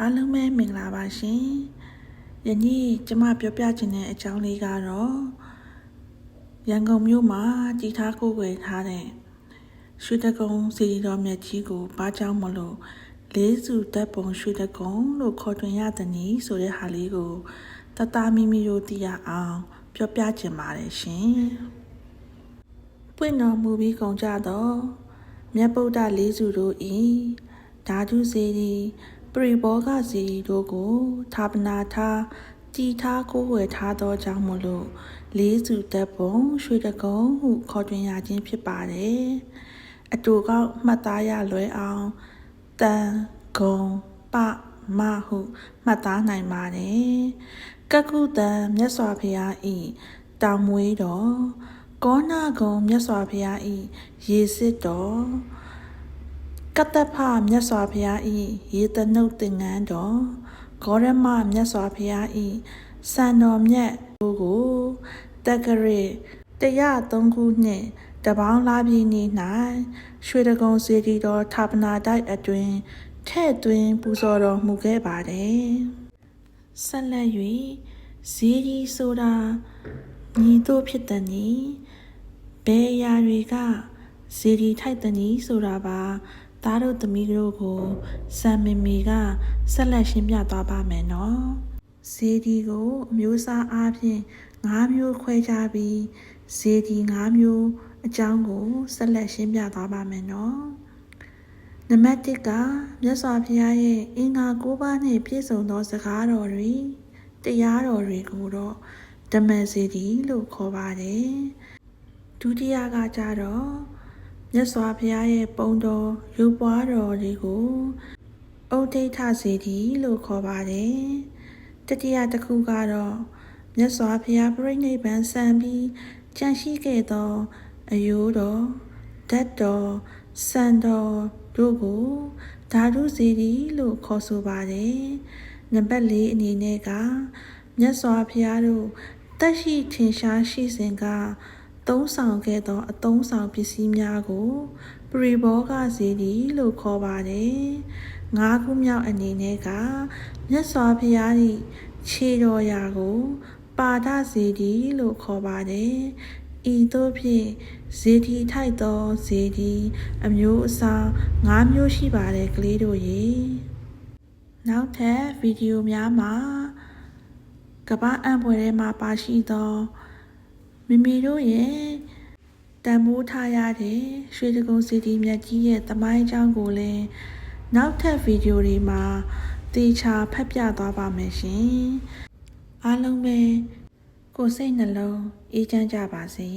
အားလုံးပဲမင်္ဂလာပါရှင်။ယနေ့ကျမပြောပြချင်တဲ့အကြောင်းလေးကတော့ရန်ကုန်မြို့မှာတည်ထားကိုယ်ွယ်ထားတဲ့ရွှေတကုံစီရီတော်မြတ်ကြီးကိုဘာကြောင့်မလို့လေးစုတပ်ပုံရွှေတကုံလို့ခေါ်တွင်ရသည်နည်းဆိုတဲ့ဟာလေးကိုတသားမိမိတို့သိရအောင်ပြောပြချင်ပါတယ်ရှင်။ပွင့်တော်မူပြီးကုန်ကြတော့မြတ်ဗုဒ္ဓလေးစုတို့ဤဓာတုစေတီပရိဘောဂစီတို့ကိုဌာပနာထားတည်ထားကိုယ်ွယ်ထားသောကြောင့်မို့လို့လေးစုတပ်ပုံရွှေတကုံဟုခေါ်တွင်ရခြင်းဖြစ်ပါတယ်အတူကောက်မှတ်သားရလွယ်အောင်တန်ဂုံပမဟုမှတ်သားနိုင်ပါတယ်ကကုတံမြတ်စွာဘုရားဤတောင်မွေးတော်ကောဏဂုံမြတ်စွာဘုရားဤရေစစ်တော်ကတ္တဖမြတ်စွာဘုရားဤရေတနုတ်သင်္ကန်းတော်ဂေါရမမြတ်စွာဘုရားဤစံတော်မြတ်တို့ကိုတက္ကရာ103ခုနှင့်တပေါင်းလာပြည်နေ့၌ရွှေတကုံစေတီတော်ဌာပနာတိုက်အတွင်ထဲ့သွင်းပူဇော်တော်မူခဲ့ပါတယ်ဆက်လက်၍ဇီရီဆိုတာညီတို့ဖြစ်သည်နီဘယ်အရာတွေကဇီရီထိုက်သည်နီဆိုတာပါသားတို့သမီးတို့ကိုစံမမီကဆက်လက်ရှင်းပြသွားပါမယ်နော်ဇေဒီကိုအမျိုးအစားအားဖြင့်5မျိုးခွဲခြားပြီးဇေဒီ5မျိုးအကြောင်းကိုဆက်လက်ရှင်းပြသွားပါမယ်နော်နံပါတ်1ကမြတ်စွာဘုရားရဲ့အင်္ဂါ9ပါးနဲ့ပြည့်စုံသောစကားတော်တွေတရားတော်တွေကိုတော့ဓမ္မဇေဒီလို့ခေါ်ပါတယ်ဒုတိယကကြတော့မြတ်စွာဘုရားရဲ့ပုံတော်ရုပ်ပွားတော်တွေကိုဩဒိဋ္ဌစေတီလို့ခေါ်ပါတယ်တတိယတစ်ခုကတော့မြတ်စွာဘုရားပြိဋိဘံစံပြီးကြံရှိခဲ့သောအယိုးတော်ဓာတ်တော်စံတော်တို့ကိုဓာတုစေတီလို့ခေါ်ဆိုပါတယ်နံပါတ်4အနေနဲ့ကမြတ်စွာဘုရားတို့တက်ရှိထင်ရှားရှိစဉ်ကသုံးဆောင်ခဲ့သောအသုံးဆောင်ပစ္စည်းများကိုပရိဘောဂစေတီလို့ခေါ်ပါတယ်၅ခုမြောက်အနေနဲ့ကမြတ်စွာဘုရား၏ခြေတော်ရာကိုပါဒစေတီလို့ခေါ်ပါတယ်ဤသို့ဖြင့်ဇေတီထိုက်သောဇေတီအမျိုးအစား5မျိုးရှိပါတယ်ကလေးတို့ရေနောက်ထပ်ဗီဒီယိုများမှာကမ္ဘာအံ့ဖွယ်ထဲမှာပါရှိသောမိမိတို့ရဲ့တန်ဖိုးထားရတဲ့ရွှေတကုံစေတီမြတ်ကြီးရဲ့သမိုင်းအကြောင်းကိုလည်းနောက်ထပ်ဗီဒီယိုတွေမှာသေချာဖတ်ပြသွားပါမယ်ရှင်အားလုံးပဲကိုယ်စိတ်နှလုံးအေးချမ်းကြပါစေ